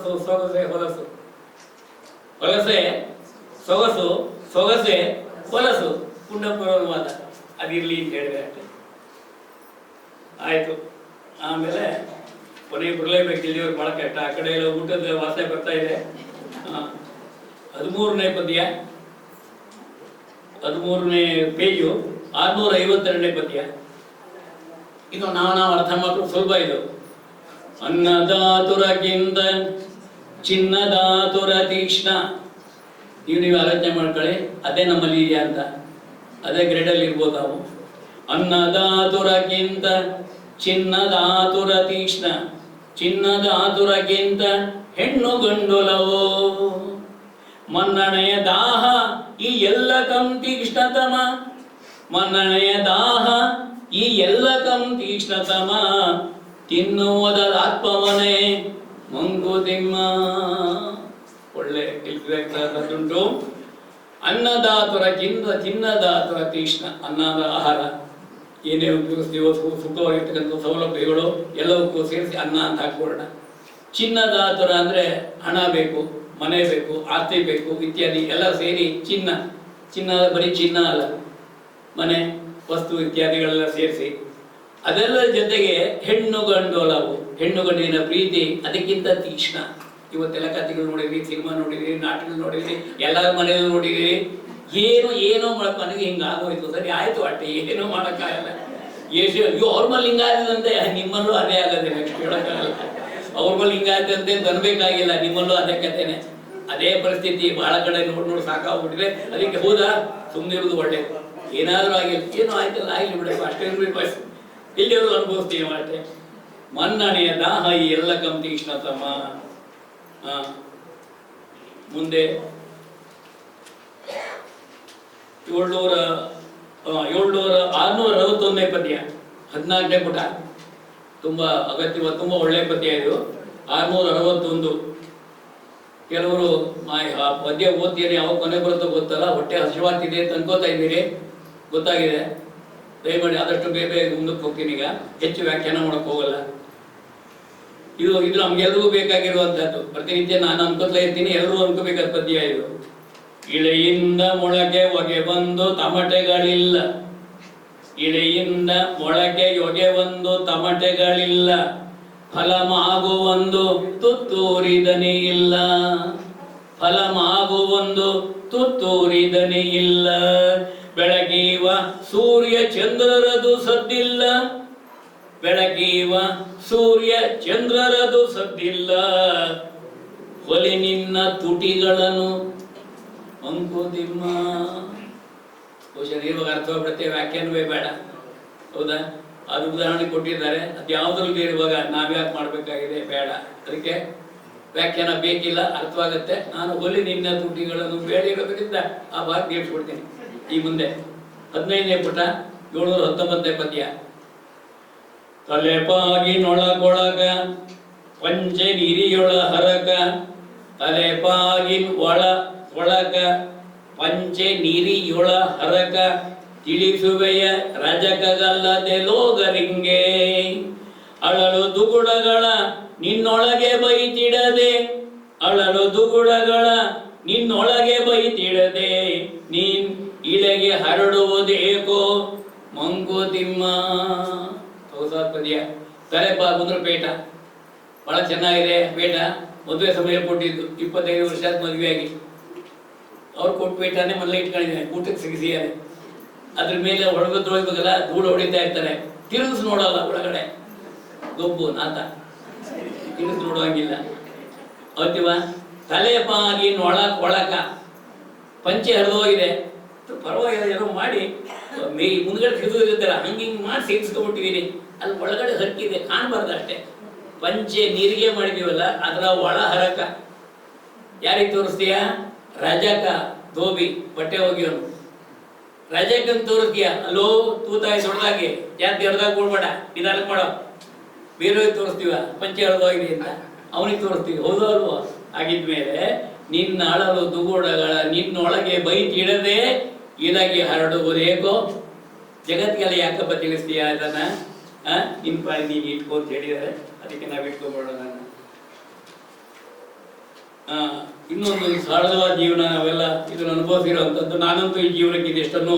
ಹೊಲಸು ಸೊಗಸೆ ಹೊಲಸು, ಹೊಲಸೆ ಸೊಗಸು, ಸೊಗಸೆ ಹೊಲಸು, ಪುಂಡಪುರವಾದ ಅದಿರಲಿ ಅಂತ ಹೇಳಿದೆ ಅಷ್ಟೇ. ಆಯಿತು. ಆಮೇಲೆ ಕೊನೆಗೆ ಬರಲೇಬೇಕು, ಇಲ್ಲಿಯವ್ರು ಭಾಳ ಕಷ್ಟ. ಆ ಕಡೆ ಎಲ್ಲ ಊಟದ ವಾಸನೆ ಬರ್ತಾ ಇದೆ. 13ನೇ ಪದ್ಯ, 13ನೇ ಪೇಜು, 652ನೇ ಪದ್ಯ. ಇದು ನಾವು ಅರ್ಥ ಮಾಡೋದು ಸುಲಭ. ಇದು ಅನ್ನದಾತುರಕ್ಕಿಂತ ಚಿನ್ನದಾತುರ ತೀಕ್ಷ್ಣ. ನೀವು ಆಲೋಚನೆ ಮಾಡ್ಕೊಳ್ಳಿ, ಅದೇ ನಮ್ಮಲ್ಲಿ ಇದೆಯಾ ಅಂತ. ಅದೇ ಗ್ರೇಡಲ್ಲಿ ಇರ್ಬೋದು ನಾವು. ಅನ್ನದಾತುರಕ್ಕಿಂತ ಚಿನ್ನದಾತುರ ತೀಕ್ಷ್ಣ, ಚಿನ್ನದಾತುರಕ್ಕಿಂತ ಹೆಣ್ಣು ಗಂಡುಲವೋ. ಮನ್ನಣೆಯ ದಾಹ ಈ ಎಲ್ಲ ಕಂ ತೀಕ್ಷ್ಣತಮ, ಮನ್ನಣೆಯ ದಾಹ ಈ ಎಲ್ಲ ಕಂ ತೀಕ್ಷ್ಣತಮ. ತಿನ್ನುವುದ ಆತ್ಮವನೇ ಮಂಕುತಿಮ್ಮ. ಒಳ್ಳೆ ಉಂಟು. ಅನ್ನದಾತುರಕ್ಕಿಂತ ಚಿನ್ನದಾತುರ ತೀಕ್ಷ್ಣ. ಅನ್ನದ ಆಹಾರ ಏನೇ ಉಪಯೋಗಿಸ್ತೀವೋ ಸುಖವಾಗಿರ್ತಕ್ಕಂಥ ಸೌಲಭ್ಯಗಳು ಎಲ್ಲವಕ್ಕೂ ಸೇರಿಸಿ ಅನ್ನ ಅಂತ ಹಾಕ್ಕೊಳ್ಳೋಣ. ಚಿನ್ನದಾತುರ ಅಂದರೆ ಹಣ ಬೇಕು, ಮನೆ ಬೇಕು, ಆಸ್ತಿ ಬೇಕು ಇತ್ಯಾದಿ ಎಲ್ಲ ಸೇರಿ ಚಿನ್ನ. ಚಿನ್ನ ಬರೀ ಚಿನ್ನ ಅಲ್ಲ, ಮನೆ ವಸ್ತು ಇತ್ಯಾದಿಗಳೆಲ್ಲ ಸೇರಿಸಿ. ಅದೆಲ್ಲ ಜೊತೆಗೆ ಹೆಣ್ಣು ಗಂಡು ಒಲವು, ಹೆಣ್ಣು ಗಂಡಿನ ಪ್ರೀತಿ ಅದಕ್ಕಿಂತ ತೀಕ್ಷ್ಣ. ಇವತ್ತೆಲ್ಲ ಕಥೆಗಳು ನೋಡಿದ್ರಿ, ಸಿನಿಮಾ ನೋಡಿದ್ರಿ, ನಾಟಕ ನೋಡಿದ್ರಿ, ಎಲ್ಲರ ಮನೆಯಲ್ಲೂ ನೋಡಿದ್ರಿ. ಏನೋ ಮಾಡಕ್ಕೆ ನನಗೆ ಹಿಂಗೆ ಆಗೋಯ್ತು, ಸರಿ ಆಯಿತು ಅಷ್ಟೇ, ಏನೋ ಮಾಡೋಕ್ಕಾಗಲ್ಲ. ಅವ್ರ ಮೇಲೆ ಹಿಂಗಾದಂತೆ ನಿಮ್ಮಲ್ಲೂ ಅದೇ ಆಗದೆ, ನೆಕ್ಸ್ಟ್ ಹೇಳೋಕ್ಕಾಗಲ್ಲ. ಅವ್ರ ಮೇಲೆ ಹಿಂಗಾದಂತೆ ಅನ್ಬೇಕಾಗಿಲ್ಲ, ನಿಮ್ಮಲ್ಲೂ ಅದೇ ಕಥೆನೆ, ಅದೇ ಪರಿಸ್ಥಿತಿ. ಬಹಳ ಕಡೆ ನೋಡಿ ಸಾಕಾಗ್ಬಿಟ್ಟಿದೆ. ಅದಕ್ಕೆ ಹೌದಾ ಸುಮ್ಮನಿರೋದು ಒಳ್ಳೇದು. ಏನಾದರೂ ಆಗಿಲ್ಲ, ಏನೋ ಆಯ್ತಲ್ಲ ಆಗಲಿ ಬಿಡಬೇಕು, ಅಷ್ಟೇ ಬಯಸು, ಇಲ್ಲಿಯವರು ಅನುಭವಿಸ್ತೀವಿ ಅಷ್ಟೇ. ಮನ್ನಣೆಯ ದಾಹ ಈ ಎಲ್ಲ ಕಂ ತೀಕ್ಷ್ಣತಮ. ಮುಂದೆ 661ನೇ ಪದ್ಯ, 14ನೇ ಪುಟ. ತುಂಬಾ ಅಗತ್ಯ, ತುಂಬಾ ಒಳ್ಳೆಯ ಪದ್ಯ ಇದು. 661. ಕೆಲವರು ಪದ್ಯ ಓದ್ತೀರಿ, ಯಾವ ಕೊನೆ ಬರುತ್ತೋ ಗೊತ್ತಲ್ಲ, ಹೊಟ್ಟೆ ಹಸಿವಾಗ್ತಿದೆ ಅಂತ ಅನ್ಕೋತಾ ಇದ್ದೀರಿ, ಗೊತ್ತಾಗಿದೆ. ದಯಮಾಡಿ ಆದಷ್ಟು ಬೇಗ ಮುಂದಕ್ಕೆ ಹೋಗ್ತೀನಿ. ಈಗ ಹೆಚ್ಚು ವ್ಯಾಖ್ಯಾನ ಮಾಡಕ್ ಹೋಗಲ್ಲ. ಇದು ನಮ್ಗೆಲ್ರಿಗೂ ಬೇಕಾಗಿರುವಂತಹದ್ದು. ಪ್ರತಿನಿತ್ಯ ನಾನು ಅನ್ಕೋತಾ ಇರ್ತೀನಿ, ಎಲ್ಲರೂ ಅನ್ಕೋಬೇಕಾದ ಪದ್ಯ ಇದು. ಇಳೆಯಿಂದ ಮೊಳಕೆ ಹೊಗೆ ಬಂದು ತಮಟೆಗಳಿಲ್ಲ, ಇಳೆಯಿಂದ ಮೊಳಕೆ ಹೊಗೆ ಬಂದು ತಮಟೆಗಳಿಲ್ಲ. ಫಲಮಾಗುವೊಂದು ತುತ್ತೂರಿದನೇ ಇಲ್ಲ, ಫಲಮಾಗುವೊಂದು ತುತ್ತೂರಿದನೇ ಇಲ್ಲ. ಬೆಳಗೀವ ಸೂರ್ಯ ಚಂದ್ರರದು ಸದ್ದಿಲ್ಲ, ಬೆಳಗೀವ ಸೂರ್ಯ ಚಂದ್ರರದು ಸದ್ದಿಲ್ಲ. ಹೊಲಿ ನಿನ್ನ ತುಟಿಗಳನ್ನು ಮಂಕುತಿಮ್ಮ. ಬಹುಶಃ ಇವಾಗ ಅರ್ಥವಾಗ್ಬಿಡುತ್ತೆ, ವ್ಯಾಖ್ಯಾನವೇ ಬೇಡ, ಹೌದಾ? ಅದು ಉದಾಹರಣೆ ಕೊಟ್ಟಿದ್ದಾರೆ. ಅದು ಯಾವುದ್ರಲ್ಲಿ ಇರುವಾಗ ನಾವ್ಯಾಕೆ ಮಾಡಬೇಕಾಗಿದೆ, ಬೇಡ. ಅದಕ್ಕೆ ವ್ಯಾಖ್ಯಾನ ಬೇಕಿಲ್ಲ, ಅರ್ಥವಾಗುತ್ತೆ. ನಾನು ಹೊಲಿ ನಿನ್ನ ತುಟಿಗಳನ್ನು ಬೇಡಿರೋದ್ರಿಂದ ಆ ಭಾಗ ತೀರ್ಸ್ಬಿಡ್ತೀನಿ. ಈ ಮುಂದೆ 15ನೇ ಪುಟ, 719ನೇ ಪದ್ಯ. ತಲೆಪಾಗಿ ನೊಳಗೊಳಗ ಪಂಚೆ ನಿರಿಯೊಳ ಹರಕ, ತಲೆಪಾಗಿ ಒಳಗ ಪಂಚೆ ನಿರಿಯೊಳ ಹರಕ. ತಿಳಿಸುವೆಯ ರಜಕಗಲ್ಲದೆ ಲೋಗರಿಂಗೆ. ಅಳಲು ದುಗುಡಗಳ ನಿನ್ನೊಳಗೆ ಬೈತಿಡದೆ, ಅಳಲು ದುಗುಡಗಳ ನಿನ್ನೊಳಗೆ ಬೈತಿಡದೆ. ನೀನ್ ಇಳೆಗೆ ಹರಡುವುದೇಕೋ ಮಂಕುತಿಮ್ಮ. ಹೊಸ ಪದ್ಯ. ತಲೆಪಾಗುಂದ್ರ ಪೇಟ ಬಹಳ ಚೆನ್ನಾಗಿದೆ. ಪೇಟ ಮದುವೆ ಸಮಯ ಕೊಟ್ಟಿದ್ದು, 25 ವರ್ಷ ಆದ ಮದುವೆ ಆಗಿ ಅವ್ರು ಕೊಟ್ಟು ಪೇಟನೇ ಮೊದಲೇ ಇಟ್ಕೊಂಡಿದ್ದಾರೆ, ಊಟಕ್ಕೆ ಸಿಗಿಸಿದ್ದಾರೆ. ಅದ್ರ ಮೇಲೆ ಒಳಗದ್ರೊಳಗಲ್ಲ ಧೂಳು ಹೊಡಿತಾ ಇರ್ತಾರೆ, ತಿರುಗಿಸ್ ನೋಡಲ್ಲ. ಒಳಗಡೆ ಗೊಬ್ಬು ನಾತ ತಿರುಗಿಸ್ ನೋಡುವಂಗಿಲ್ಲ. ಹೌದಿವ? ತಲೆಪಾಗಿ ಒಳಕ ಪಂಚೆ ಹರಿದೋಗಿದೆ, ಪರವಾಗಿಲ್ಲ, ಏನೋ ಮಾಡಿ ಮುಂದ್ಗಡೆ ಸಿಗೋದಿರುತ್ತಲ್ಲ, ಹಿಂಗೆ ಮಾಡಿ ಸೇರಿಸ್ಕೊಂಡ್ಬಿಟ್ಟಿದ್ದೀನಿ. ಅಲ್ಲಿ ಒಳಗಡೆ ಹಕ್ಕಿದೆ, ಕಾಣಬಾರ್ದು ಅಷ್ಟೇ. ಪಂಚೆ ನೀರಿಗೆ ಮಾಡಿದೀವಲ್ಲ, ಅದರ ಒಳ ಹರಕ ಯಾರಿಗೆ ತೋರಿಸ್ತೀಯ? ರಜಕ, ಧೋಬಿ, ಬಟ್ಟೆ ಹೋಗಿವನು. ರಜಕನ್ ತೋರಿಸ್ತೀಯ, ಅಲ್ಲೋ ತೂತಾಯಿ ದೊಡ್ಡದಾಗಿ, ಜಾಸ್ತಿ ಹೊರದಾಗ ಕೊಡ್ಬೇಡ, ನಿಧಾನ ಮಾಡೋ. ಬೇರೆಯವ್ರಿಗೆ ತೋರಿಸ್ತೀವ ಪಂಚೆ ಹೊರದೋಗಿದೆ ಅಂತ, ಅವನಿಗೆ ತೋರಿಸ್ತೀವಿ. ಹೌದೋ ಅಲ್ವೋ? ಆಗಿದ್ಮೇಲೆ ನಿನ್ನ ಅಳಲು ದುಗುಡಗಳ ನಿನ್ನೊಳಗೆ ಬೈತಿಡದೆ ಇಳಗೆ ಹರಡುವುದೇಕೋ. ಜಗತ್ತಿಗೆಲ್ಲ ಯಾಕಪ್ಪ ತಿಳಿಸ್ತೀಯ ಅದನ್ನ? ನಿನ್ ಪಾಳಿ ನೀನು ಇಟ್ಕೊ ಅಂತ ಹೇಳಿದ್ದಾರೆ, ಅದಕ್ಕೆ ನಾವು ಇಟ್ಕೊಂಡ್ಬಿಡೋಣ. ಇನ್ನೊಂದು ಸಹಜವಾದ ಜೀವನ ನಾವೆಲ್ಲ ಇದನ್ನು ಅನುಭವಿಸಿರುವಂಥದ್ದು. ನಾನಂತೂ ಈ ಜೀವನಕ್ಕೆ ಇದೆಷ್ಟನ್ನು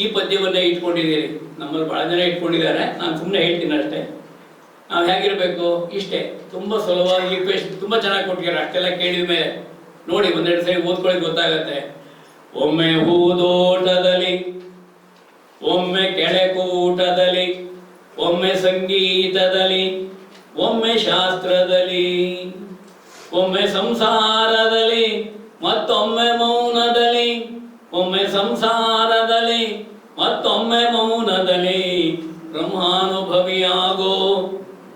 ಈ ಪದ್ಯವನ್ನೇ ಇಟ್ಕೊಂಡಿದ್ದೀನಿ. ನಮ್ಮಲ್ಲಿ ಭಾಳ ಜನ ಇಟ್ಕೊಂಡಿದ್ದಾರೆ, ನಾನು ಸುಮ್ಮನೆ ಹೇಳ್ತೀನಿ ಅಷ್ಟೇ. ನಾವು ಹೇಗಿರಬೇಕು ಇಷ್ಟೇ, ತುಂಬ ಸುಲಭವಾಗಿ ತುಂಬ ಚೆನ್ನಾಗಿ ಕೊಟ್ಟಿದ್ದಾರೆ. ಅಷ್ಟೆಲ್ಲ ಕೇಳಿದ ಮೇಲೆ ನೋಡಿ ಒಂದೆರಡು ಸರಿ ಓದ್ಕೊಳ್ಳಿ ಗೊತ್ತಾಗತ್ತೆ. ಒಮ್ಮೆ ಹೂದೋಟದಲ್ಲಿ, ಒಮ್ಮೆ ಕೆಳಕೂಟದಲ್ಲಿ, ಒಮ್ಮೆ ಸಂಗೀತದಲ್ಲಿ, ಒಮ್ಮೆ ಶಾಸ್ತ್ರದಲ್ಲಿ, ಒಮ್ಮೆ ಸಂಸಾರದಲ್ಲಿ, ಮತ್ತೊಮ್ಮೆ ಮೌನದಲ್ಲಿ, ಒಮ್ಮೆ ಸಂಸಾರದಲ್ಲಿ, ಮತ್ತೊಮ್ಮೆ ಮೌನದಲ್ಲಿ, ಬ್ರಹ್ಮಾನುಭವಿಯಾಗೋ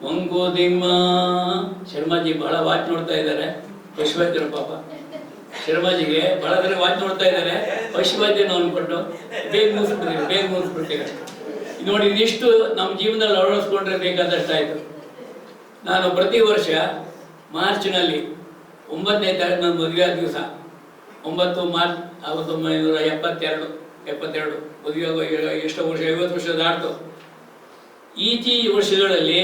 ಮಂಕುತಿಮ್ಮ. ಶರ್ಮಾಜಿ ಬಹಳ ವಾಚ್ ನೋಡ್ತಾ ಇದ್ದಾರೆ, ಪಶುವೈದ್ಯರು ಪಾಪ. ಶರ್ಮಾಜಿಗೆ ಬಹಳ ಜನ ವಾಚ್ ನೋಡ್ತಾ ಇದ್ದಾರೆ, ಪಶುವೈದ್ಯನ ಅನ್ಕೊಂಡು ಬೇಗ ಮುಗಿಸ್ಬಿಡ್ತೀವಿ. ನೋಡಿ, ಇದಿಷ್ಟು ನಮ್ಮ ಜೀವನದಲ್ಲಿ ಅಳವಡಿಸ್ಕೊಂಡ್ರೆ ಬೇಕಾದಷ್ಟಾಯ್ತು. ನಾನು ಪ್ರತಿ ವರ್ಷ ಮಾರ್ಚ್ನಲ್ಲಿ 9ನೇ ತಾರೀಕು ನನ್ನ ಮದುವೆ ಆದ ದಿವಸ 9 ಮಾರ್ಚ್ 1972 ಮದುವೆ ಆಗೋ ಎಷ್ಟೋ ವರ್ಷ, 50 ವರ್ಷ ದಾಟ್ತು. ಈಚಿ ವರ್ಷಗಳಲ್ಲಿ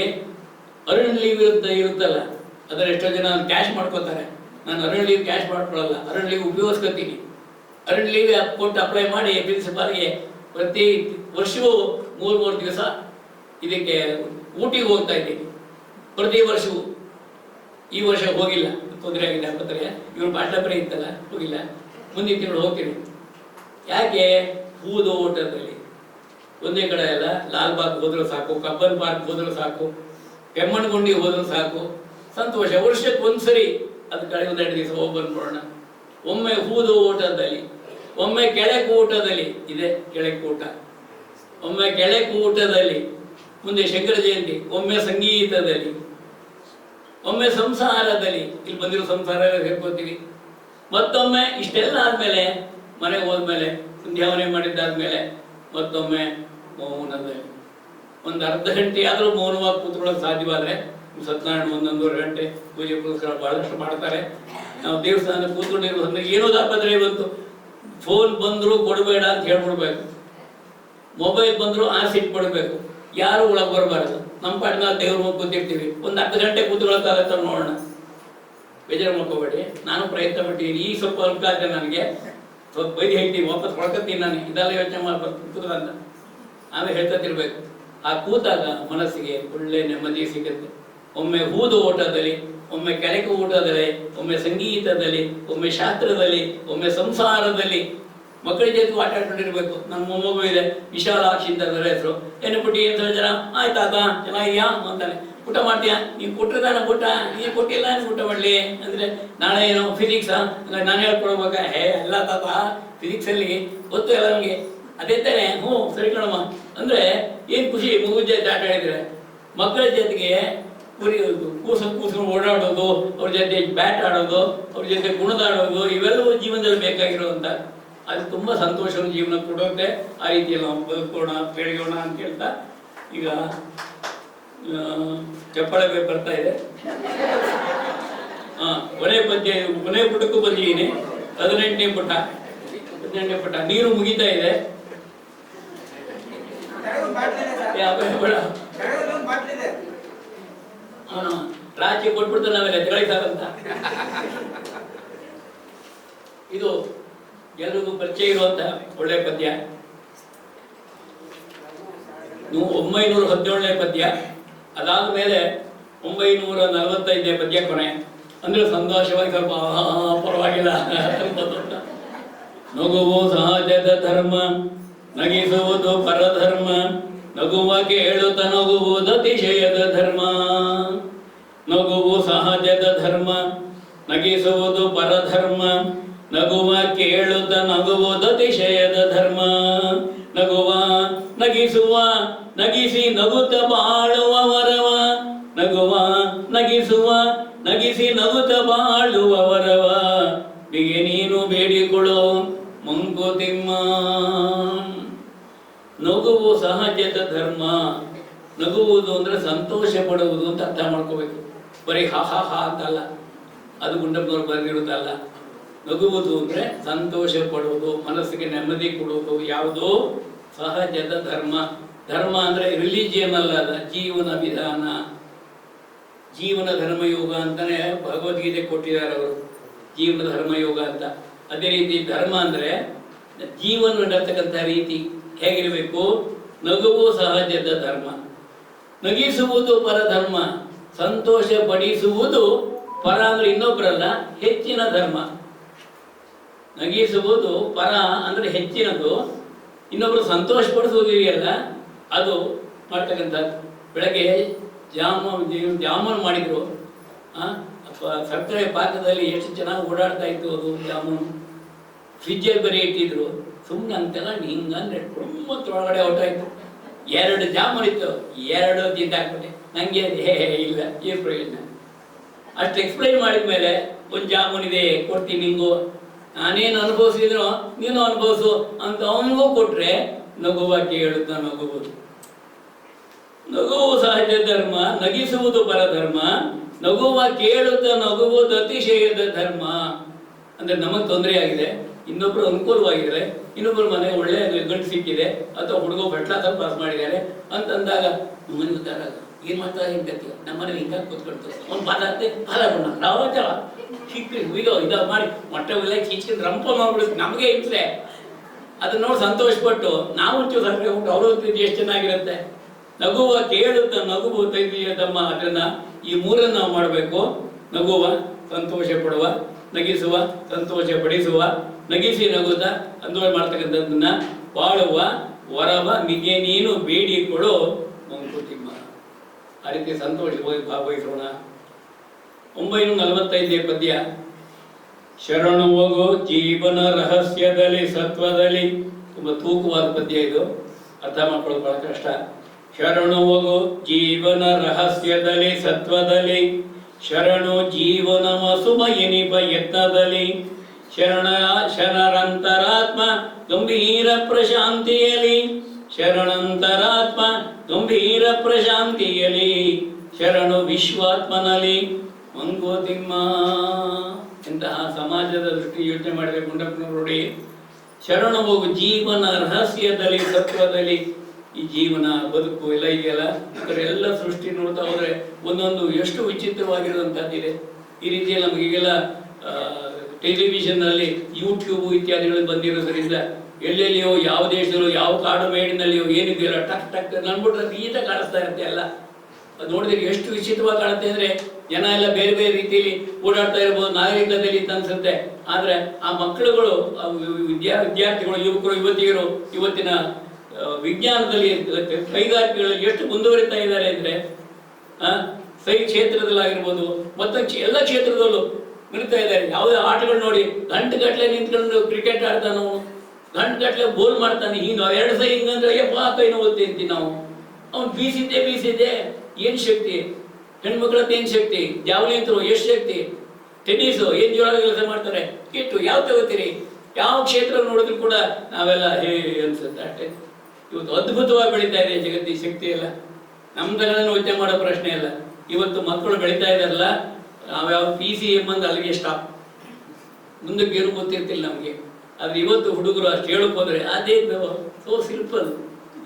ಅರುಣ್ ಲೀವ್ ಇರುತ್ತಲ್ಲ, ಅದರ ಎಷ್ಟೋ ಜನ ಕ್ಯಾಶ್ ಮಾಡ್ಕೋತಾರೆ. ನಾನು ಅರುಣ್ ಲೀವ್ ಕ್ಯಾಶ್ ಮಾಡ್ಕೊಳ್ಳಲ್ಲ, ಅರುಣ್ ಲೀವ್ ಉಪಯೋಗಿಸ್ಕೊತೀನಿ. ಅರುಣ್ ಲೀವ್ ಕೊಟ್ಟು ಅಪ್ಲೈ ಮಾಡಿ ಪ್ರಿನ್ಸಿಪಾಲ್ಗೆ ಪ್ರತಿ ವರ್ಷವೂ 3 ದಿವಸ ಇದಕ್ಕೆ ಊಟಿಗೆ ಹೋಗ್ತಾ ಇದ್ದೀನಿ. ಪ್ರತಿ ವರ್ಷವೂ. ಈ ವರ್ಷ ಹೋಗಿಲ್ಲ, ತೊಂದರೆ ಆಗಿದೆ. ಹಾಕೋತಾರೆ ಇವ್ರು ಬಾಟ್ಲಪುರ ಇತ್ತಲ್ಲ, ಹೋಗಿಲ್ಲ. ಮುಂದಿನ ತಿಂಗಳು ಹೋಗ್ತೀನಿ. ಯಾಕೆ? ಹೂದೋಟದಲ್ಲಿ ಒಂದೇ ಕಡೆ ಎಲ್ಲ ಲಾಲ್ಬಾಗ್ ಹೋದ್ರು ಸಾಕು, ಕಬ್ಬನ್ ಪಾರ್ಕ್ ಹೋದ್ರು ಸಾಕು, ಕೆಮ್ಮಣ್ಣಗುಂಡಿ ಹೋದ್ರು ಸಾಕು, ಸಂತೋಷ. ವರ್ಷಕ್ಕೆ ಒಂದ್ಸರಿ ಅದು ಕಡೆ 1-2 ದಿವಸ ಹೋಗಿ ಬಂದ್ಬಿಡೋಣ. ಒಮ್ಮೆ ಹೂದೋಟದಲ್ಲಿ, ಒಮ್ಮೆ ಕೆಳಕೂಟದಲ್ಲಿ, ಇದೆ ಕೆಳಕೂಟ, ಒಮ್ಮೆ ಕೆಳಕೂಟದಲ್ಲಿ, ಮುಂದೆ ಶಂಕರ ಜಯಂತಿ, ಒಮ್ಮೆ ಸಂಗೀತದಲ್ಲಿ, ಒಮ್ಮೆ ಸಂಸಾರದಲ್ಲಿ, ಇಲ್ಲಿ ಬಂದಿರೋ ಸಂಸಾರ ಹೇಳ್ಕೊತೀವಿ. ಮತ್ತೊಮ್ಮೆ ಇಷ್ಟೆಲ್ಲ ಆದ್ಮೇಲೆ ಮನೆಗೆ ಹೋದ್ಮೇಲೆ ಸಂಧ್ಯಾವನೆ ಮಾಡಿದ್ದಾದ್ಮೇಲೆ ಮತ್ತೊಮ್ಮೆ ಮೌನದಲ್ಲಿ. ಒಂದು ಅರ್ಧ ಗಂಟೆ ಆದರೂ ಮೌನವಾಗಿ ಕೂತ್ಕೊಳ್ಳೋಕೆ ಸಾಧ್ಯವಾದರೆ, ಸತ್ಯನಾರಾಯಣ 1-1.5 ಗಂಟೆ ಪೂಜೆ ಪುರಸ್ಕಾರ ಬಹಳಷ್ಟು ಮಾಡ್ತಾರೆ. ನಾವು ದೇವಸ್ಥಾನ ಕೂತ್ಕೊಂಡಿರೋದ್ರಿಂದ ಏನೋ ತಾಪತ್ರೆ ಬಂತು, ಫೋನ್ ಬಂದರೂ ಕೊಡಬೇಡ ಅಂತ ಹೇಳ್ಬಿಡ್ಬೇಕು, ಮೊಬೈಲ್ ಬಂದರೂ ಇಟ್ಬಿಡ್ಬೇಕು, ಯಾರು ಒಳಗೆ ಬರಬಾರ್ದು. ನಮ್ಮ ಪಾಡಿನ ದೇವ್ರ ಹೋಗಿ ಕೂತಿರ್ತೀವಿ. ಒಂದು ಅರ್ಧ ಗಂಟೆ ಕೂತ್ಕೊಳ್ಳೋಕ್ಕಾಗತ್ತ ನೋಡೋಣ, ಬೇಜಾರು ಮಾಡ್ಕೋಬೇಡಿ. ನಾನು ಪ್ರಯತ್ನ ಪಟ್ಟಿದ್ದೀನಿ. ಈ ಸ್ವಲ್ಪ ಅಲ್ಪ ಆದರೆ ನನಗೆ ಸ್ವಲ್ಪ ಬೈದು ಹೇಳ್ತೀನಿ, ವಾಪಸ್ ಹೊಳ್ಕೊತೀನಿ. ನಾನು ಇದೆಲ್ಲ ಯೋಚನೆ ಮಾಡ್ಬೇಕು ಅಂತ ಆಮೇಲೆ ಹೇಳ್ತಿರ್ಬೇಕು. ಆ ಕೂತಾಗ ಮನಸ್ಸಿಗೆ ಒಳ್ಳೆ ನೆಮ್ಮದಿ ಸಿಗುತ್ತೆ. ಒಮ್ಮೆ ಹೂದೋಟದಲ್ಲಿ, ಒಮ್ಮೆ ಕೆಳಕು ಊಟದಲ್ಲಿ, ಒಮ್ಮೆ ಸಂಗೀತದಲ್ಲಿ, ಒಮ್ಮೆ ಶಾಸ್ತ್ರದಲ್ಲಿ, ಒಮ್ಮೆ ಸಂಸಾರದಲ್ಲಿ. ಮಕ್ಕಳ ಜೊತೆ ಆಟ ಆಡ್ಕೊಂಡಿರ್ಬೇಕು. ನನ್ನ ಮೊಮ್ಮಗು ಇದೆ, ವಿಶಾಲಾಕ್ಷಿ ಅಂತ ಅದರ ಹೆಸರು. ಏನು ಪುಟ್ಟಿ ಏನು ಜನ, ಆಯ್ತಾತ ಚೆನ್ನಾಗಿದ್ಯಾ ಅಂತಾನೆ. ಊಟ ಮಾಡ್ತೀಯಾ? ನೀವು ಕೊಟ್ಟಿರ್ತಾನ ಊಟ, ನೀನು ಕೊಟ್ಟಿಲ್ಲ ಊಟ ಮಾಡಲಿ ಅಂದರೆ, ನಾಳೆ ಏನೋ ಫಿಸಿಕ್ಸಾ ನಾನು ಹೇಳ್ಕೊಡ್ಬೇಕ? ಎಲ್ಲ ತಾತ ಫಿಸಿಕ್ಸಲ್ಲಿ ಗೊತ್ತು ಎಲ್ಲ ನಮಗೆ. ಅದೇ ತಾನೆ, ಹ್ಞೂ ಸರಿ ಕಣಮ್ಮ ಅಂದರೆ ಏನು ಖುಷಿ. ಮಗು ಜೊತೆ ಆಟ ಆಡಿದ್ರೆ, ಮಕ್ಕಳ ಜೊತೆಗೆ ಕೂಸು ಓಡಾಡೋದು, ಅವ್ರ ಜೊತೆ ಬ್ಯಾಟ್ ಆಡೋದು, ಅವ್ರ ಜೊತೆ ಕುಣಿದಾಡೋದು, ಇವೆಲ್ಲವೂ ಜೀವನದಲ್ಲಿ ಬೇಕಾಗಿರುವಂಥ, ಅದು ತುಂಬ ಸಂತೋಷವನ್ನು ಜೀವನ ಕೊಡುತ್ತೆ. ಆ ರೀತಿಯಲ್ಲಿ ನಾವು ಬದುಕೋಣ, ಬೆಳೆಯೋಣ ಅಂತ ಹೇಳ್ತಾ ಈಗ ಚಪ್ಪಾಳೆ ಬರ್ತಾ ಇದೆ. ಕೊನೆ ಪುಟಕ್ಕೂ ಬಂದಿದ್ದೀನಿ. 18ನೇ ಪುಟ. ನೀರು ಮುಗಿತಾ ಇದೆ. ರಾಜ್ಯ ಕೊಟ್ಬಿಡ್ತಾನೆ ನಾವೆಲ್ಲ ತಿಳಿಸಾಗಂತ. ಇದು ಎಲ್ರಿಗೂ ಪರಿಚಯ ಇರುವಂತ ಒಳ್ಳೆ ಪದ್ಯ. 917ನೇ ಪದ್ಯ. ಅದಾದ ಮೇಲೆ 945ನೇ ಪದ್ಯ ಕೊನೆ. ಅಂದ್ರೆ ಸಂತೋಷವಾಗಿ ಸ್ವಲ್ಪ ಪರವಾಗಿಲ್ಲ. ನಗುವು ಸಹಜದ ಧರ್ಮ, ನಗಿಸುವುದು ಪರಧರ್ಮ, ನಗುವ ಕೇಳುತ್ತ ನಗುವುದು ಅತಿಶಯದ ಧರ್ಮ. ನಗುವು ಸಹಜದ ಧರ್ಮ, ನಗಿಸುವುದು ಪರಧರ್ಮ, ನಗುವ ಕೇಳುತ್ತ ನಗುವುದು ಅತಿಶಯದ ಧರ್ಮ. ನಗುವ ನಗಿಸುವ ನಗಿಸಿ ನಗುತ್ತ ಬಾಳುವ ವರವ, ನಗುವ ನಗಿಸುವ ನಗಿಸಿ ನಗುತ್ತ ಬಾಳುವ ವರವ, ಬಿಗೆ ನೀನು ಬೇಡಿಕೊಳ್ಳೋ ಮಂಕುತಿಮ್ಮ. ನಗುವು ಸಹಜದ ಧರ್ಮ. ನಗುವುದು ಅಂದ್ರೆ ಸಂತೋಷ ಪಡುವುದು ಅಂತ ಅರ್ಥ ಮಾಡ್ಕೋಬೇಕು. ಬರೀ ಹಾ ಹಾ ಹಾ ಅಂತಲ್ಲ, ಅದು ಗುಂಡಪ್ಪನವ್ರು ಬರೆದಿರುತ್ತಲ್ಲ. ನಗುವುದು ಅಂದ್ರೆ ಸಂತೋಷ ಪಡುವುದು, ಮನಸ್ಸಿಗೆ ನೆಮ್ಮದಿ ಕೊಡುವುದು. ಯಾವುದು? ಸಹಜದ ಧರ್ಮ. ಧರ್ಮ ಅಂದ್ರೆ ರಿಲಿಜಿಯನ್ ಅಲ್ಲ, ಅದ ಜೀವನ ವಿಧಾನ, ಜೀವನ ಧರ್ಮಯೋಗ ಅಂತಾನೆ ಭಗವದ್ಗೀತೆ ಕೊಟ್ಟಿದ್ದಾರೆ ಅವರು. ಜೀವನ ಧರ್ಮಯೋಗ ಅಂತ. ಅದೇ ರೀತಿ ಧರ್ಮ ಅಂದರೆ ಜೀವನ ನಡೆತಕ್ಕಂಥ ರೀತಿ ಹೇಗಿರಬೇಕು. ನಗುವು ಸಹಜದ ಧರ್ಮ, ನಗಿಸುವುದು ಪರಧರ್ಮ, ಸಂತೋಷ ಪಡಿಸುವುದು ಪರ ಅಂದ್ರೆ ಇನ್ನೊಬ್ಬರಲ್ಲ, ಹೆಚ್ಚಿನ ಧರ್ಮ. ನಗಿಸುವುದು ಪರ ಅಂದ್ರೆ ಹೆಚ್ಚಿನದು, ಇನ್ನೊಬ್ರು ಸಂತೋಷ ಪಡಿಸುವುದು ಇದೆಯಲ್ಲ ಅದು ಮಾಡ್ತಕ್ಕಂಥದ್ದು. ಬೆಳಗ್ಗೆ ಜಾಮೂನು ಮಾಡಿದ್ರು, ಅಥವಾ ಸಕ್ಕರೆ ಪಾಕದಲ್ಲಿ ಎಷ್ಟು ಚೆನ್ನಾಗಿ ಓಡಾಡ್ತಾ ಇತ್ತು ಅದು ಜಾಮೂನು. ಫ್ರಿಜ್ಜಲ್ಲಿ ಬರೀ ಇಟ್ಟಿದ್ರು, ಸುಮ್ಮನೆ ಅಂತೆಲ್ಲ ಹಿಂಗಂದ್ರೆ ಒಳಗಡೆ ಹೊರಟಾಯ್ತು. 2 ಜಾಮೂನು ಇತ್ತು, 2 ತಿಂದಾಕ್ಬಿಟ್ಟೆ. ನನಗೆ ಇಲ್ಲ, ಏನು ಪ್ರಯೋಜನ. ಅಷ್ಟು ಎಕ್ಸ್ಪ್ಲೈನ್ ಮಾಡಿದ ಮೇಲೆ ಒಂದು ಜಾಮೂನ್ ಇದೆ ಕೊಡ್ತೀನಿ ನಿಂಗು, ನಾನೇನು ಅನುಭವಿಸಿದ್ರು ನೀನು ಅನುಭವಿಸು ಅಂತ ಅವನಿಗೂ ಕೊಟ್ರೆ ನಗುವ ಕೇಳುತ್ತಾ ನಗುವುದು. ನಗುವು ಸಹಜ ಧರ್ಮ, ನಗಿಸುವುದು ಪರಧರ್ಮ, ನಗುವ ಕೇಳುತ್ತಾ ನಗುವುದು ಅತಿಶಯದ ಧರ್ಮ. ಅಂದ್ರೆ ನಮಗೆ ತೊಂದರೆ ಆಗಿದೆ, ಇನ್ನೊಬ್ರು ಅನುಕೂಲವಾಗಿದ್ದಾರೆ, ಇನ್ನೊಬ್ಬರ ಮನೆ ಒಳ್ಳೆ ಗಂಟು ಸಿಕ್ಕಿದೆ, ಅಥವಾ ಹುಡುಗ ಬಟ್ಲಾತ ಪಾಸ್ ಮಾಡಿದ್ದಾರೆ ಅಂತಂದಾಗ ಮನೆ ಗೊತ್ತಾಗ ಏನ್ ಮಾಡ್ತಾ ಗತಿ. ನಮ್ಮ ಮನೇಲಿ ಹಿಂಗಾಗಿ ಕೂತ್ಕೊಳ್ತಾರೆ, ಒಂದು ಪಾದಾರ್ತೆ ಹಾಲ ಬಣ್ಣ ರಾವಚ ಸಿಕ್ಕಿ ಈಗ ಇದ ಮಾಡಿ ಮೊಟ್ಟೆ ಒಳ್ಳೆ ಚೀಚ್ಕೊಂಡು ರಂಪ ಮಾಡ್ಬಿಡುತ್ತೆ. ನಮಗೆ ಇರ್ತದೆ ಅದನ್ನ ನೋಡಿ ಸಂತೋಷಪಟ್ಟು ನಾವು ಒಂಚೂರು ಸಕ್ಕರೆ ಉಂಟು ಅವ್ರ ಎಷ್ಟು ಚೆನ್ನಾಗಿರುತ್ತೆ. ನಗುವ ಕೇಳುತ್ತ ನಗುವು ತಮ್ಮ ಅದನ್ನ ಈ ಮೂರನ್ನು ನಾವು ಮಾಡಬೇಕು. ನಗುವ, ಸಂತೋಷ ಪಡುವ, ನಗಿಸುವ, ಸಂತೋಷ ಪಡಿಸುವ, ನಗಿಸಿ ನಗುತ್ತ ಸಂತೋಷ ಮಾಡ್ತಕ್ಕಂಥದ್ದನ್ನ ಬಾಳುವ ವರವ ಮಿಗೆ ನೀನು ಬೇಡಿಕೊಡು ಮಂಕುತಿಮ್ಮ. ಆ ರೀತಿ ಸಂತೋಷವಾಗಿ ಭಾಗವಹಿಸೋಣ. 945ನೇ ಪದ್ಯ. ಶರಣು ಹೋಗು ಜೀವನ ರಹಸ್ಯದಲ್ಲಿ ಸತ್ವದಲ್ಲಿ. ತುಂಬಾ ತೂಕವಾದ ಪದ್ಯ ಇದು, ಅರ್ಥ ಮಾಡ್ಕೊಳ್ಳೋದು ಬಹಳ ಕಷ್ಟ. ಶರಣು ಹೋಗು ಜೀವನ ರಹಸ್ಯದಲ್ಲಿ ಸತ್ವದಲ್ಲಿ, ಶರಣು ಜೀವನವ ಸುಮ ಎನಿಪ ಯತ್ನದಲ್ಲಿ, ಶರಣರಂತರಾತ್ಮ ಗಂಭೀರ ಪ್ರಶಾಂತಿಯಲಿ, ಶರಣಂತರಾತ್ಮ ಗಂಭೀರ ಪ್ರಶಾಂತಿಯಲಿ, ಶರಣು ವಿಶ್ವಾತ್ಮನಲ್ಲಿ ಮಂಕುತಿಮ್ಮ. ಇಂತಹ ಸಮಾಜದ ದೃಷ್ಟಿ ಯೋಚನೆ ಮಾಡಬೇಕು ಗುಂಡಪ್ಪನವರು ನೋಡಿ. ಶರಣ ಹೋಗು ಜೀವನ ರಹಸ್ಯದಲ್ಲಿ ಸತ್ವದಲ್ಲಿ. ಈ ಜೀವನ ಬದುಕು ಎಲ್ಲ ಇದೆಯಲ್ಲ, ಎಲ್ಲ ಸೃಷ್ಟಿ ನೋಡ್ತಾ ಹೋದ್ರೆ ಒಂದೊಂದು ಎಷ್ಟು ವಿಚಿತ್ರವಾಗಿರುವಂತಹದ್ದಿದೆ. ಈ ರೀತಿಯಲ್ಲಿ ನಮಗೀಗೆಲ್ಲ ಟೆಲಿವಿಷನ್ ನಲ್ಲಿ ಯೂಟ್ಯೂಬ್ ಇತ್ಯಾದಿಗಳು ಬಂದಿರೋದ್ರಿಂದ ಎಲ್ಲೆಲ್ಲಿಯೋ ಯಾವ ದೇಶದಲ್ಲೋ ಯಾವ ಕಾಡು ಮೇಡಿನಲ್ಲಿಯೋ ಏನಿದೆಯಲ್ಲ ಟಕ್ ಟಕ್ ನನ್ಬಿಟ್ರೆ ಈತ ಕಾಣಿಸ್ತಾ ಇರುತ್ತೆ ಎಲ್ಲ. ಅದು ನೋಡಿದ್ರೆ ಎಷ್ಟು ವಿಚಿತ್ರವಾಗಿ ಕಾಣುತ್ತೆ ಅಂದ್ರೆ ಜನ ಎಲ್ಲ ಬೇರೆ ಬೇರೆ ರೀತಿಯಲ್ಲಿ ಓಡಾಡ್ತಾ ಇರ್ಬೋದು, ನಾಗರಿಕದಲ್ಲಿ ಅಂತ ಅನ್ಸುತ್ತೆ. ಆದ್ರೆ ಆ ಮಕ್ಕಳುಗಳು, ವಿದ್ಯಾರ್ಥಿಗಳು, ಯುವಕರು, ಯುವತಿಯರು ಇವತ್ತಿನ ವಿಜ್ಞಾನದಲ್ಲಿ, ಕೈಗಾರಿಕೆಗಳಲ್ಲಿ ಎಷ್ಟು ಮುಂದುವರಿತಾ ಇದ್ದಾರೆ ಅಂದ್ರೆ ಸೈನ್ಸ್ ಕ್ಷೇತ್ರದಲ್ಲಾಗಿರ್ಬೋದು, ಮತ್ತೆ ಎಲ್ಲ ಕ್ಷೇತ್ರದಲ್ಲೂ ನಿಲ್ತಾ ಇದ್ದಾರೆ. ಯಾವುದೇ ಆಟಗಳು ನೋಡಿ ಗಂಟೆಗಟ್ಟಲೆ ನಿಂತ್ಕೊಂಡು ಕ್ರಿಕೆಟ್ ಆಡ್ತಾನೋ, ಗಂಟೆಗಟ್ಟಲೆ ಬೋಲ್ ಮಾಡ್ತಾನೆ, ಹಿಂಗ 2 ಸೈ ಹಿಂಗಂದ್ರೆ ಕೈನ ಓದ್ತಿ ಅಂತೀವಿ ನಾವು. ಅವ್ನು ಬೀಸಿದ್ದೆ ಏನ್ ಶಕ್ತಿ, ಹೆಣ್ಮಕ್ಳದ್ದು ಏನ್ ಶಕ್ತಿ, ಜಾವಲಿನ್ ಥ್ರೋ ಎಷ್ಟು ಶಕ್ತಿ, ಟೆನ್ನಿಸು ಏನ್ ಜೋರಾಗಿ ಕೆಲಸ ಮಾಡ್ತಾರೆ. ಕಿಟ್ಟು ಯಾವ ತಗೋತೀರಿ, ಯಾವ ಕ್ಷೇತ್ರ ನೋಡಿದ್ರು ಕೂಡ ನಾವೆಲ್ಲ ಅನ್ಸುತ್ತೆ ಅಷ್ಟೇ. ಇವತ್ತು ಅದ್ಭುತವಾಗಿ ಬೆಳೀತಾ ಇದೆ ಜಗತ್ತಿ ಶಕ್ತಿ ಎಲ್ಲ. ನಮ್ದೆಲ್ಲ ಯೋಚನೆ ಮಾಡೋ ಪ್ರಶ್ನೆ ಇಲ್ಲ. ಇವತ್ತು ಮಕ್ಕಳು ಬೆಳೀತಾ ಇದಾರಲ್ಲ, ನಾವ್ಯಾವ PCM ಅಂದ್ ಅಲ್ಲಿಗೆ ಸ್ಟಾಪ್, ಮುಂದಕ್ಕೆ ಏನು ಗೊತ್ತಿರ್ತಿಲ್ಲ ನಮಗೆ. ಆದ್ರೆ ಇವತ್ತು ಹುಡುಗರು ಅಷ್ಟು ಹೇಳಕ್ ಹೋದ್ರೆ ಅದೇ ಸೋ ಸಿಂಪಲ್,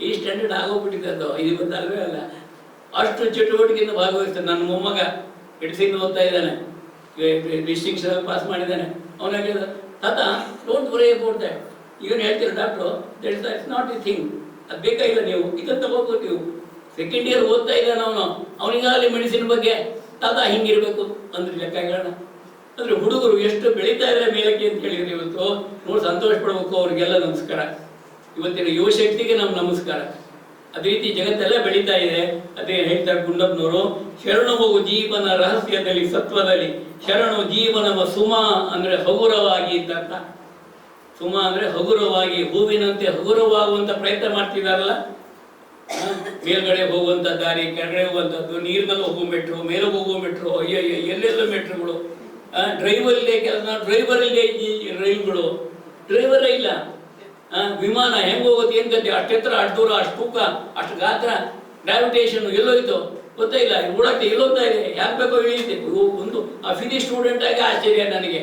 ಈ ಸ್ಟ್ಯಾಂಡರ್ಡ್ ಆಗೋಗ್ಬಿಟ್ಟಿದೆ ಅದು. ಇದು ಗೊತ್ತಲ್ವೇ ಅಲ್ಲ, ಅಷ್ಟು ಚಟುವಟಿಕೆಯಿಂದ ಭಾಗವಹಿಸ್ತಾನೆ. ನನ್ನ ಮೊಮ್ಮಗ ಮೆಡಿಸಿನ್ ಓದ್ತಾ ಇದ್ದಾನೆ, ಡಿಸ್ಟಿಂಕ್ಷನ್ ಪಾಸ್ ಮಾಡಿದ್ದಾನೆ. ಅವನಾಗ ತಾತ ಡೋಂಟ್ ವರಿ ಅಬೌಟ್ ದಟ್. ಈಗೇನು ಹೇಳ್ತೀರಿ doctor, it's not A thing, ಅದು ಬೇಕಾಗಿಲ್ಲ, ನೀವು ಇದನ್ನು ತಗೋಬೇಕು. ನೀವು ಸೆಕೆಂಡ್ ಇಯರ್ ಓದ್ತಾ ಇದ್ದಾನೆ ಅವನು, ಅವನಿಗಾಗಲಿ ಮೆಡಿಸಿನ್ ಬಗ್ಗೆ ತಾತ ಹಿಂಗಿರ್ಬೇಕು ಅಂದ್ರೆ ಲೆಕ್ಕಗಳನ್ನ. ಅಂದ್ರೆ ಹುಡುಗರು ಎಷ್ಟು ಬೆಳೀತಾ ಇದ್ದಾರೆ ಮೇಲಕ್ಕೆ ಅಂತ ಹೇಳಿದ್ರೆ ಇವತ್ತು ನೋಡಿ ಸಂತೋಷ ಪಡ್ಬೇಕು. ಅವ್ರಿಗೆಲ್ಲ ನಮಸ್ಕಾರ. ಇವತ್ತಿನ ಯುವಶಕ್ತಿಗೆ ನಮ್ಮ ನಮಸ್ಕಾರ. ಅದೇ ರೀತಿ ಜಗತ್ತೆಲ್ಲ ಬೆಳೀತಾ ಇದೆ. ಅದೇ ಹೇಳ್ತಾರೆ ಗುಂಡಪ್ಪನವರು, ಶರಣು ಹೋಗು ಜೀವನ ರಹಸ್ಯದಲ್ಲಿ ಸತ್ವದಲ್ಲಿ, ಶರಣು ಜೀವನವ ಸುಮ ಅಂದ್ರೆ ಹಗುರವಾಗಿ ಅಂತ. ಸುಮ ಅಂದ್ರೆ ಹಗುರವಾಗಿ, ಹೂವಿನಂತೆ ಹಗುರವಾಗುವಂತ ಪ್ರಯತ್ನ ಮಾಡ್ತಿದಾರಲ್ಲ. ಮೇಲ್ಗಡೆ ಹೋಗುವಂತ ದಾರಿ, ಕೆಳಗಡೆ ಹೋಗುವಂಥದ್ದು, ನೀರಿನಲ್ಲಿ ಹೋಗುವ ಮೆಟ್ರೋ, ಮೇಲೆ ಹೋಗುವ ಮೆಟ್ರೋ, ಎಲ್ಲೆಲ್ಲ ಮೆಟ್ರೋಗಳು, ಡ್ರೈವರ್ ಇಲ್ಲದೆ ಕೆಲಸ, ಡ್ರೈವರ್ ಇಲ್ಲದೆ ರೈಲ್ಗಳು, ಡ್ರೈವರೇ ಇಲ್ಲ. ವಿಮಾನ ಹೆಂಗ್ ಹೋಗುತ್ತೆ ಏನ್ ಗತಿ, ಅಷ್ಟೆತ್ರ, ಅಷ್ಟು ದೂರ, ಅಷ್ಟು ತೂಕ, ಅಷ್ಟು ಗಾತ್ರ, ಗ್ರಾವಿಟೇಷನ್ ಎಲ್ಲೋಯ್ತು ಗೊತ್ತೇ ಇಲ್ಲ. ಓಡಾಡ್ತಾ ಎಲ್ಲೋಗ್ತಾ ಇದೆ, ಯಾಕೆ ಬೇಕೋ ಇಳಿಯುತ್ತೆ. ಒಂದು ಫಿನಿಶ್ ಸ್ಟೂಡೆಂಟ್ ಆಗಿ ಆಶ್ಚರ್ಯ ನನಗೆ.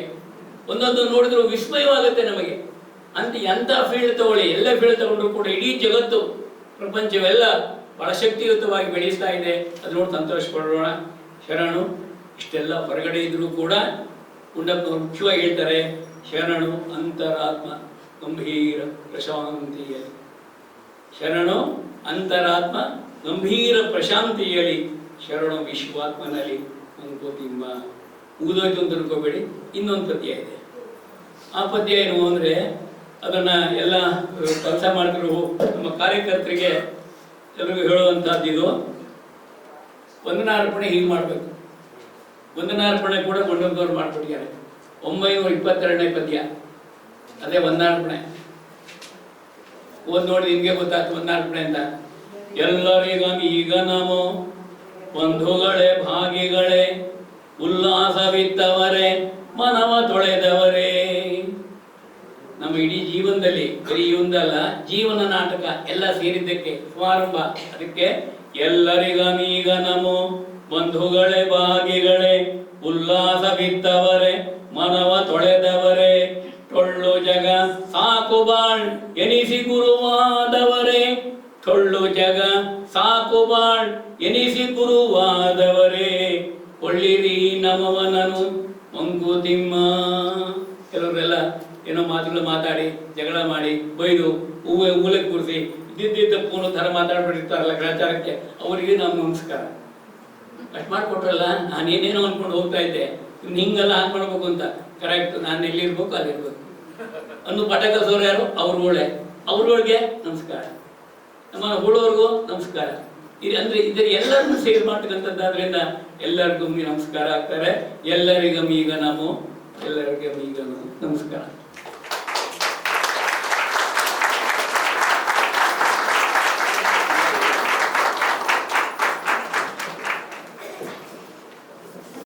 ಒಂದೊಂದು ನೋಡಿದ್ರು ವಿಸ್ಮಯವಾಗುತ್ತೆ ನಮಗೆ. ಅಂತ ಎಂಥ ಫೀಲ್ಡ್ ತಗೊಳ್ಳಿ, ಎಲ್ಲ ಫೀಲ್ಡ್ ತಗೊಂಡ್ರು ಕೂಡ ಇಡೀ ಜಗತ್ತು, ಪ್ರಪಂಚವೆಲ್ಲ ಬಹಳ ಶಕ್ತಿಯುತವಾಗಿ ಬೆಳೆಸ್ತಾ ಇದೆ. ಅದು ನೋಡಿ ಸಂತೋಷ ಪಡೋಣ. ಶರಣು ಇಷ್ಟೆಲ್ಲ ಹೊರಗಡೆ ಇದ್ರೂ ಕೂಡ ಗುಂಡಪ್ಪನವರು ಮುಖ್ಯವಾಗಿ ಹೇಳ್ತಾರೆ, ಶರಣು ಅಂತರಾತ್ಮ ಗಂಭೀರ ಪ್ರಶಾಂತಿಯಲಿ. ಶರಣು ಅಂತರಾತ್ಮ ಗಂಭೀರ ಪ್ರಶಾಂತಿಯಲಿ, ಶರಣು ವಿಶ್ವಾತ್ಮನಲ್ಲಿ ಮಂಕುತಿಮ್ಮ. ಮುಗಿದೋಯ್ತು ಅಂತ ತಿಳ್ಕೋಬೇಡಿ, ಇನ್ನೊಂದು ಪದ್ಯ ಇದೆ. ಆ ಪದ್ಯ ಏನು ಅಂದರೆ, ಅದನ್ನು ಎಲ್ಲ ಕೆಲಸ ಮಾಡ್ತಿರೋ ನಮ್ಮ ಕಾರ್ಯಕರ್ತರಿಗೆ ಎಲ್ಲರಿಗೂ ಹೇಳುವಂಥದ್ದು ಇದು. ವಂದನಾರ್ಪಣೆ ಹೀಗೆ ಮಾಡಬೇಕು. ವಂದನಾರ್ಪಣೆ ಕೂಡ ಗುಂಡಪ್ಪನವರು ಮಾಡಿಕೊಟ್ಟಿದ್ದಾರೆ. 922ನೇ ಪದ್ಯ, ಅದೇ ವಂದನಾರ್ಪಣೆ. ಓದ್ ನೋಡಿ ನಿಮಗೆ ಗೊತ್ತಾಗ್ತದೆ ವಂದನಾರ್ಪಣೆ ಅಂತ. ಎಲ್ಲರಿಗ ಈಗ ನಮೋ ಬಂಧುಗಳೇ ಭಾಗಿಗಳೇ, ಉಲ್ಲಾಸವಿತ್ತವರೇ ಮನವ ತೊಳೆದವರೇ. ನಮ್ಮ ಇಡೀ ಜೀವನದಲ್ಲಿ ಬರೀ ಒಂದಲ್ಲ, ಜೀವನ ನಾಟಕ ಎಲ್ಲ ಸೇರಿದ್ದಕ್ಕೆ ಸಮಾರಂಭ. ಅದಕ್ಕೆ ಎಲ್ಲರಿಗೀಗ ನಮೋ ಬಂಧುಗಳೇ ಭಾಗಿಗಳೇ, ಉಲ್ಲಾಸವಿತ್ತವರೇ ಮನವ ತೊಳೆದವರೇ, ಟೊಳ್ಳು ಜಗ ಸಾಕು ಬಾಳ್ ಎನಿಸಿ ಗುರುವಾದವರೇ, ಟೊಳ್ಳು ಜಗ ಸಾಕು ಬಾಳ್ ಎನಿಸಿ ಗುರುವಾದವರೇ, ಒಳ್ಳಿರಿ ನಮವನನು ಮಂಕುತಿಮ್ಮ. ಕೆಲವರೆಲ್ಲ ಏನೋ ಮಾತುಗಳು ಮಾತಾಡಿ ಜಗಳ ಮಾಡಿ ಬೈದು ಮೂಲೆ ಕೂರಿಸಿ ಇದ್ದಿದ್ದ ಪೂರ್ಣ ಥರ ಮಾತಾಡ್ಬಿಟ್ಟಿರ್ತಾರಲ್ಲ ಗ್ರಾಚಾರಕ್ಕೆ, ಅವರಿಗೆ ನಾವು ನಮಸ್ಕಾರ. ಅಷ್ಟು ಮಾಡಿಕೊಟ್ರಲ್ಲ, ನಾನೇನೇನೋ ಅಂದ್ಕೊಂಡು ಹೋಗ್ತಾ ಇದ್ದೆ, ಇನ್ನು ಹಿಂಗೆಲ್ಲ ಹಾಕಿ ಮಾಡ್ಬೇಕು ಅಂತ. ಕರೆಕ್ಟ್, ನಾನು ಎಲ್ಲಿರ್ಬೇಕು ಅಲ್ಲಿರ್ಬೇಕು ಅನ್ನು ಪಟ ಕಲ್ಸೋರು ಯಾರು? ಅವ್ರಗಳಿಗೆ ನಮಸ್ಕಾರ, ನಮ್ಮ ಹುಳೋರ್ಗೂ ನಮಸ್ಕಾರ. ಅಂದ್ರೆ ಇದರ ಎಲ್ಲರಿಗೂ ಸೇರಿ ಮಾಡ್ತಕ್ಕಂಥದ್ದಾದ್ರಿಂದ ಎಲ್ಲರಿಗೂ ನಮಸ್ಕಾರ ಆಗ್ತಾರೆ. ಎಲ್ಲರಿಗೂ ಈಗ ನಮೋ, ಎಲ್ಲರಿಗೂ ಈಗ ನಮಸ್ಕಾರ.